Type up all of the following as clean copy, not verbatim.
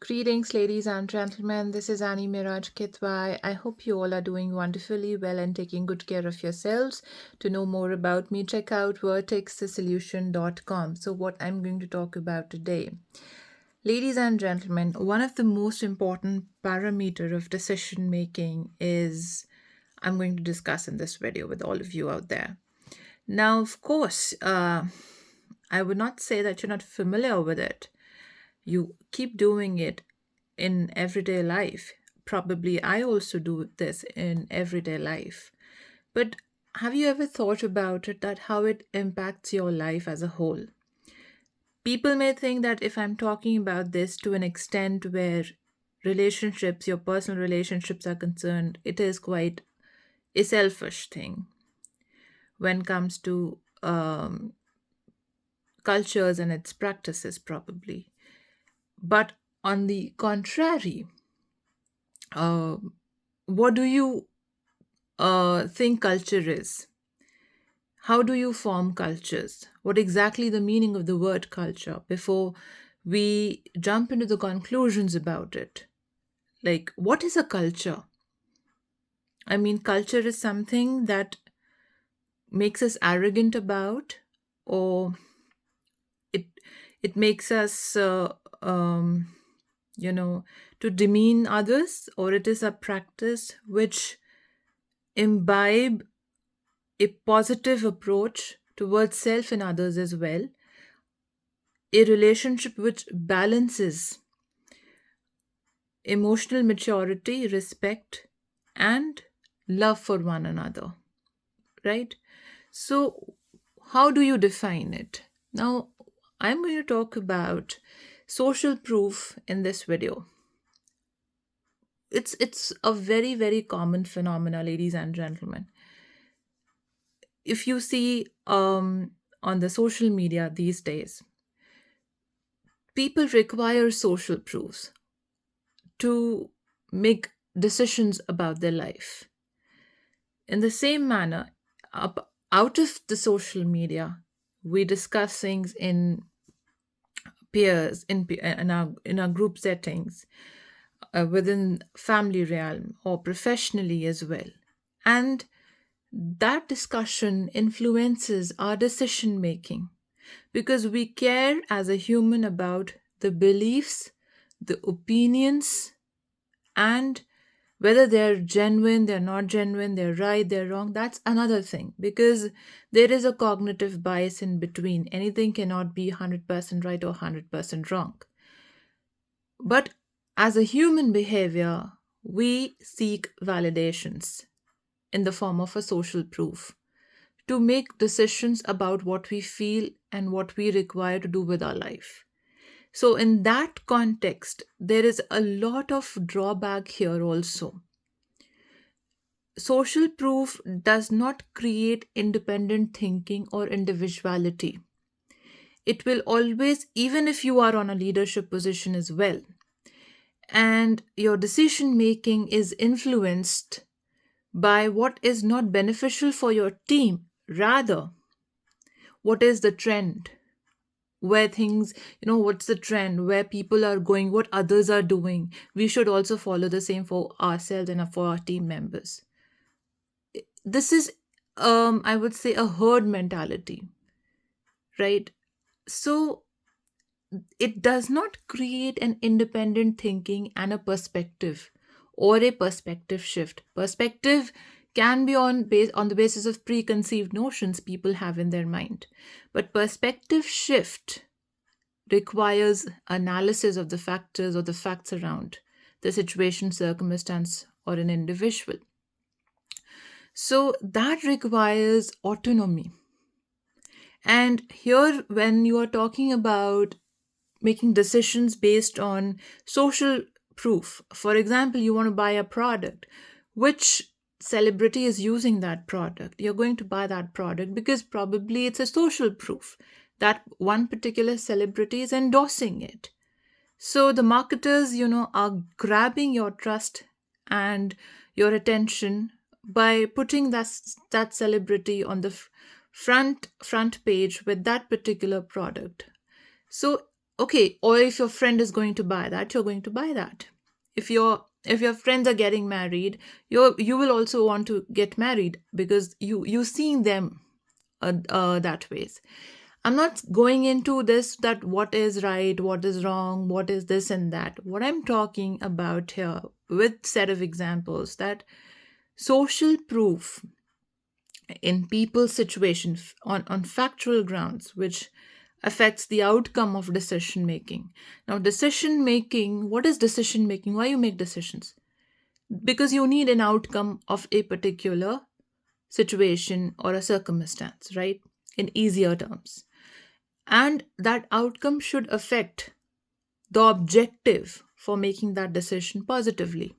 Greetings, ladies and gentlemen. This is Annie Meraj Kidwai. I hope you all are doing wonderfully well and taking good care of yourselves. To know more about me, check out vertexthesolution.com. So, what I'm going to talk about today. Ladies and gentlemen, one of the most important parameter of decision making is I'm going to discuss in this video with all of you out there. Now, of course, I would not say that you're not familiar with it. You keep doing it in everyday life. Probably I also do this in everyday life. But have you ever thought about it that how it impacts your life as a whole? People may think that if I'm talking about this to an extent where relationships, your personal relationships are concerned, it is quite a selfish thing when it comes to cultures and its practices, probably. But on the contrary, uh, what do you think culture is? How do you form cultures? What exactly the meaning of the word culture before we jump into the conclusions about it? Like, what is a culture? I mean, culture is something that makes us arrogant about, or it it makes us, you know, to demean others, or it is a practice which imbibe a positive approach towards self and others as well, a relationship which balances emotional maturity, respect, and love for one another, right? So, how do you define it? Now, I'm going to talk about social proof in this video. It's a very common phenomena, ladies and gentlemen. If you see on the social media these days, people require social proofs to make decisions about their life. In the same manner, out of the social media, we discuss things in peers, in our group settings, within family realm or professionally as well. And that discussion influences our decision making because we care as a human about the beliefs, the opinions, and whether they're genuine, they're not genuine, they're right, they're wrong, that's another thing because there is a cognitive bias in between. Anything cannot be 100% right or 100% wrong. But as a human behavior, we seek validations in the form of a social proof to make decisions about what we feel and what we require to do with our life. So, in that context, there is a lot of drawback here also. Social proof does not create independent thinking or individuality. It will always, even if you are on a leadership position as well, and your decision making is influenced by what is not beneficial for your team, rather, what is the trend? Where things, what's the trend, where people are going, what others are doing. We should also follow the same for ourselves and for our team members. This is, I would say, a herd mentality, right? So it does not create an independent thinking and a perspective or a perspective shift. Perspective can be on the basis of preconceived notions people have in their mind, but perspective shift requires analysis of the factors or the facts around the situation, circumstance, or an individual. So that requires autonomy. And here, when you are talking about making decisions based on social proof, for example, you want to buy a product, which celebrity is using that product? You're going to buy that product because probably it's a social proof that one particular celebrity is endorsing it. So the marketers, are grabbing your trust and your attention by putting that celebrity on the front page with that particular product. So Okay, or if your friend is going to buy that, you're going to buy that. If your friends are getting married, you will also want to get married because you seeing them that ways. I'm not going into this that what is right, what is wrong, what is this and that. What I'm talking about here with set of examples, that social proof in people's situation on factual grounds which affects the outcome of decision making. Now, decision making, what is decision making? Why you make decisions? Because you need an outcome of a particular situation or a circumstance, right? In easier terms. And that outcome should affect the objective for making that decision positively.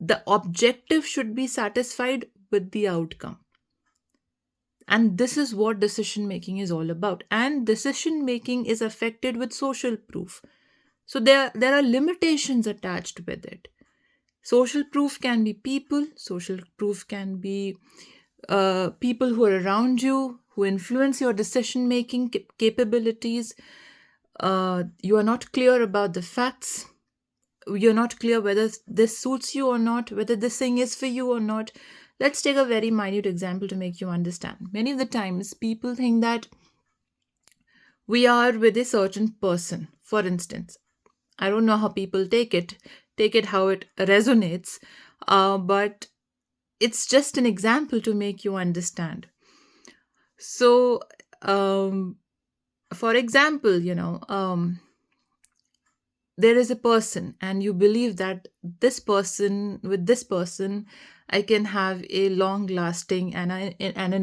The objective should be satisfied with the outcome. And this is what decision making is all about. And decision making is affected with social proof. So there are limitations attached with it. Social proof can be people, social proof can be people who are around you, who influence your decision making capabilities. You are not clear about the facts. You're not clear whether this suits you or not, whether this thing is for you or not. Let's take a very minute example to make you understand. Many of the times, people think that we are with a certain person. For instance, I don't know how people take it how it resonates, but it's just an example to make you understand. So, um, for example, there is a person and you believe that this person I can have a long lasting and an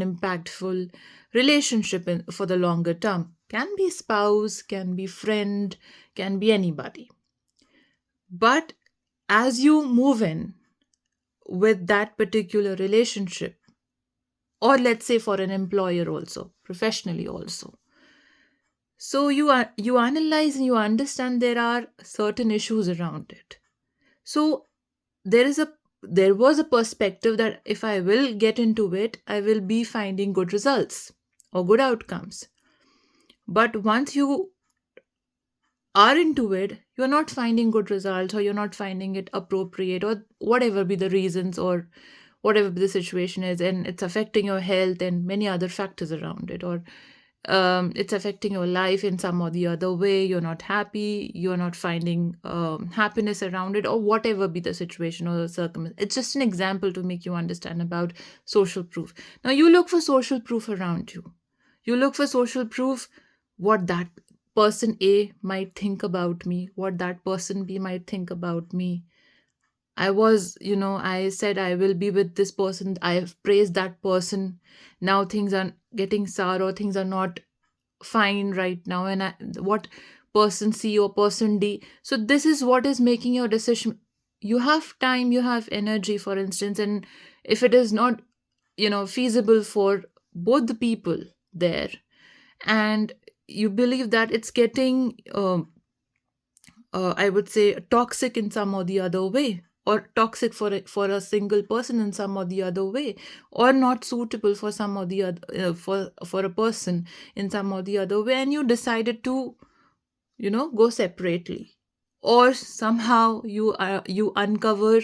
impactful relationship for the longer term. Can be spouse, can be friend, can be anybody. But as you move in with that particular relationship, or let's say for an employer also, professionally also, so you analyze and you understand there are certain issues around it. So there is a there was a perspective that if I will get into it, I will be finding good results or good outcomes. But once you are into it, you're not finding good results, or you're not finding it appropriate, or whatever be the reasons, or whatever the situation is, and it's affecting your health and many other factors around it, or it's affecting your life in some or the other way. You're not happy, you're not finding happiness around it, or whatever be the situation or the circumstance. It's just an example to make you understand about social proof. Now, you look for social proof around you. You look for social proof, what that person A might think about me, what that person B might think about me. I said I will be with this person. I have praised that person. Now things are getting sour, or things are not fine right now. And what person C or person D. So this is what is making your decision. You have time, you have energy, for instance, and if it is not, feasible for both the people there, and you believe that it's getting I would say toxic in some or the other way, or toxic for a single person in some or the other way, or not suitable for some or the other for a person in some or the other way, and you decided to go separately, or somehow you uncover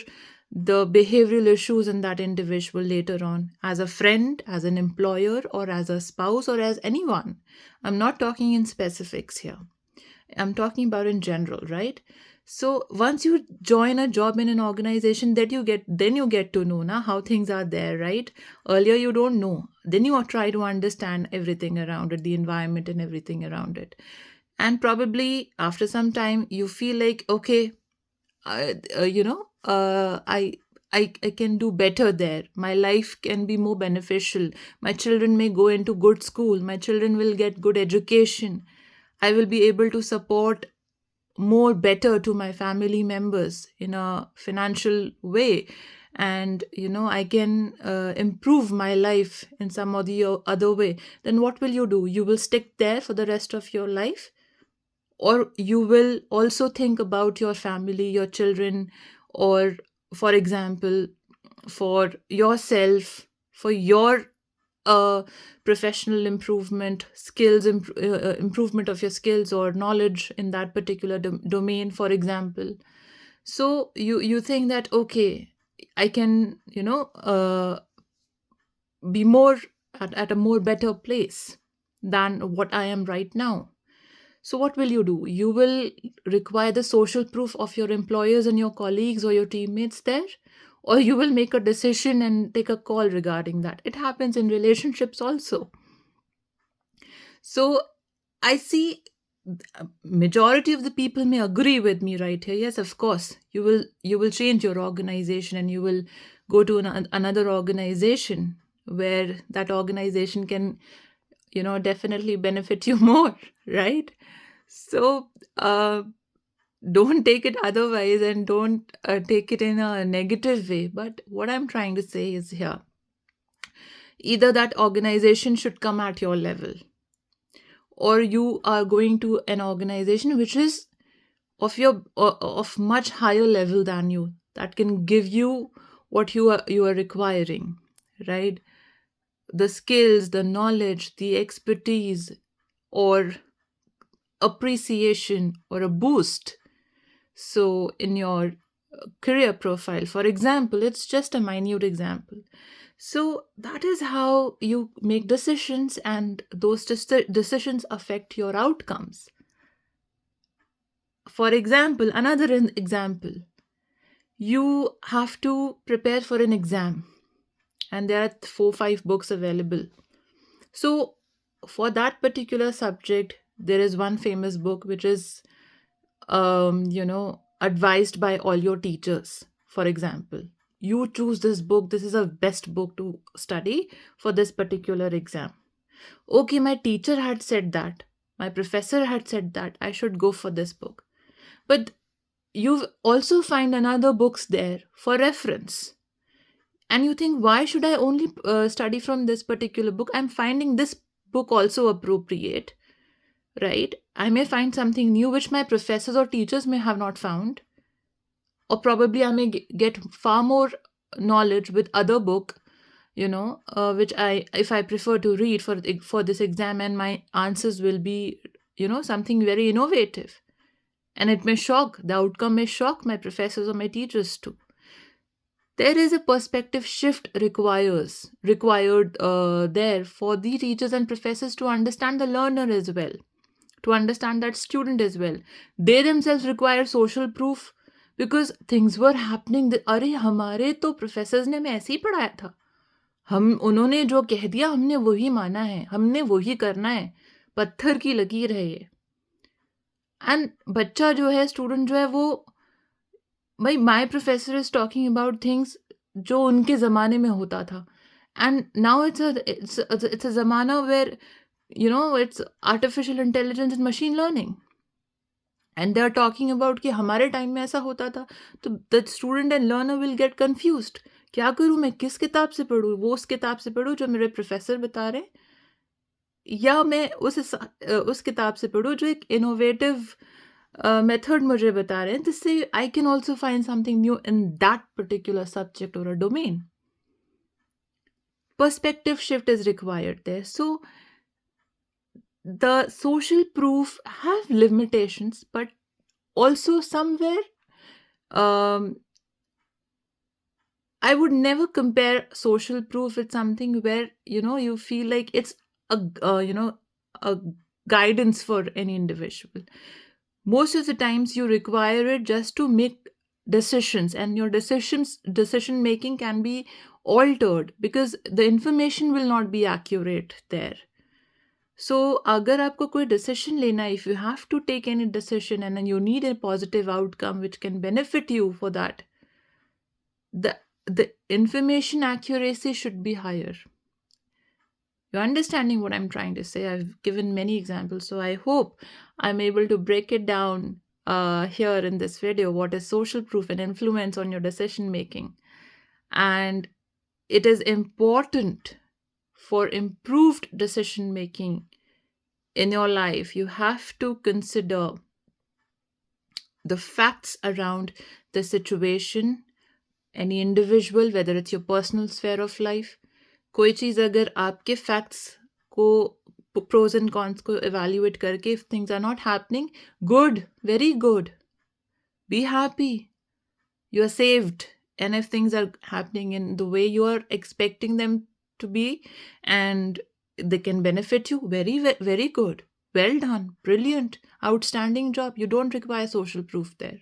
the behavioral issues in that individual later on, as a friend, as an employer, or as a spouse, or as anyone. I'm not talking in specifics here, I'm talking about in general, right? So once you join a job in an organization, that you get to know now how things are there, right? Earlier you don't know. Then you try to understand everything around it, the environment and everything around it. And probably after some time you feel like, okay, I can do better there. My life can be more beneficial. My children may go into good school. My children will get good education. I will be able to support more better to my family members in a financial way. And, I can improve my life in some or the other way. Then what will you do? You will stick there for the rest of your life? Or you will also think about your family, your children, or, for example, for yourself, for your professional improvement, improvement of your skills or knowledge in that particular domain, for example. So you think that, okay, I can, be more at a more better place than what I am right now. So what will you do? You will require the social proof of your employers and your colleagues or your teammates there, or you will make a decision and take a call regarding that. It happens in relationships also. So I see majority of the people may agree with me right here. Yes, of course, you will change your organization and you will go to another organization where that organization can, definitely benefit you more, right? So don't take it otherwise, and don't take it in a negative way. But what I'm trying to say is here, either that organization should come at your level, or you are going to an organization which is of much higher level than you, that can give you what you are requiring, right? The skills, the knowledge, the expertise, or appreciation, or a boost. So in your career profile, for example, it's just a minute example. So that is how you make decisions, and those decisions affect your outcomes. For example, another example, you have to prepare for an exam, and there are 4 5 books available. So for that particular subject, there is one famous book which is advised by all your teachers. For example, you choose this book, this is a best book to study for this particular exam. Okay, my teacher had said that, my professor had said that I should go for this book. But you also find another books there for reference, and you think, why should I only study from this particular book? I'm finding this book also appropriate, right? I may find something new which my professors or teachers may have not found, or probably I may get far more knowledge with other book, which I if I prefer to read for this exam, and my answers will be, something very innovative, and it may shock, the outcome may shock my professors or my teachers too. There is a perspective shift required there for the teachers and professors to understand the learner as well, to understand that student as well. They themselves require social proof, because things were happening that, अरे हमारे तो professors ने हमें ऐसे ही पढ़ाया था, हम उन्होंने जो कह दिया हमने वही माना है, हमने वही करना है, पत्थर की लकीर है ये. एंड बच्चा जो है, स्टूडेंट जो है, वो भाई my professor is talking about things जो उनके ज़माने में होता था, एंड नाउ इट्स अ ज़माना where it's artificial intelligence and machine learning, and they are talking about कि हमारे टाइम में ऐसा होता था. तो the student and learner will get confused. क्या करूँ मैं, किस किताब से पढ़ूँ? वो उस किताब से पढ़ूँ जो मेरे प्रोफेसर बता रहे हैं, या मैं उस किताब से पढ़ूँ जो एक इनोवेटिव मेथड मुझे बता रहे हैं, जिससे I can also find something new in that particular subject और a domain. Perspective shift is required there. So the social proof have limitations, but also somewhere I would never compare social proof with something where you feel like it's a guidance for any individual. Most of the times you require it just to make decisions, and your decision making can be altered because the information will not be accurate there. So अगर आपको कोई decision लेना है, if you have to take any decision and then you need a positive outcome which can benefit you for that, the information accuracy should be higher. You're understanding what I'm trying to say? I've given many examples, so I hope I'm able to break it down here in this video. What is social proof and influence on your decision making? And it is important for improved decision making in your life. You have to consider the facts around the situation, any individual, whether it's your personal sphere of life, कोई चीज़ अगर आपके facts को pros and cons को evaluate करके if things are not happening, good, very good, be happy, you are saved. And if things are happening in the way you are expecting them to be, and they can benefit you, very very good, well done, brilliant, outstanding job, you don't require social proof there.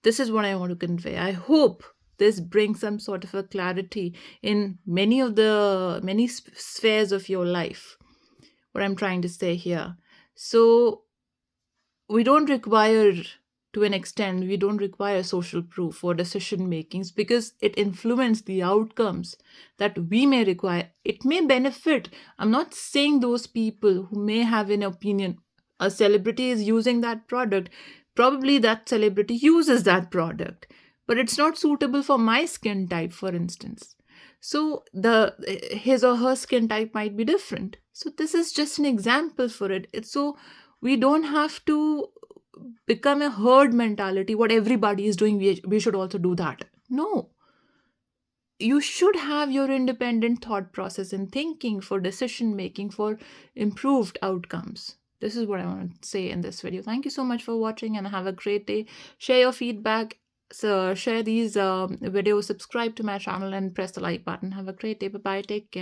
This is what I want to convey. I hope this brings some sort of a clarity in many spheres of your life, what I'm trying to say here. So we don't require, to an extent, we don't require social proof for decision makings because it influences the outcomes that we may require. It may benefit. I'm not saying those people who may have an opinion, a celebrity is using that product, probably that celebrity uses that product, but it's not suitable for my skin type, for instance. So the his or her skin type might be different. So this is just an example for it. It's so we don't have to become a herd mentality. What everybody is doing, we should also do that. No, you should have your independent thought process and thinking for decision making for improved outcomes. This is what I want to say in this video. Thank you so much for watching and have a great day. Share your feedback. So share these videos, subscribe to my channel and press the like button. Have a great day. Bye bye. Take care.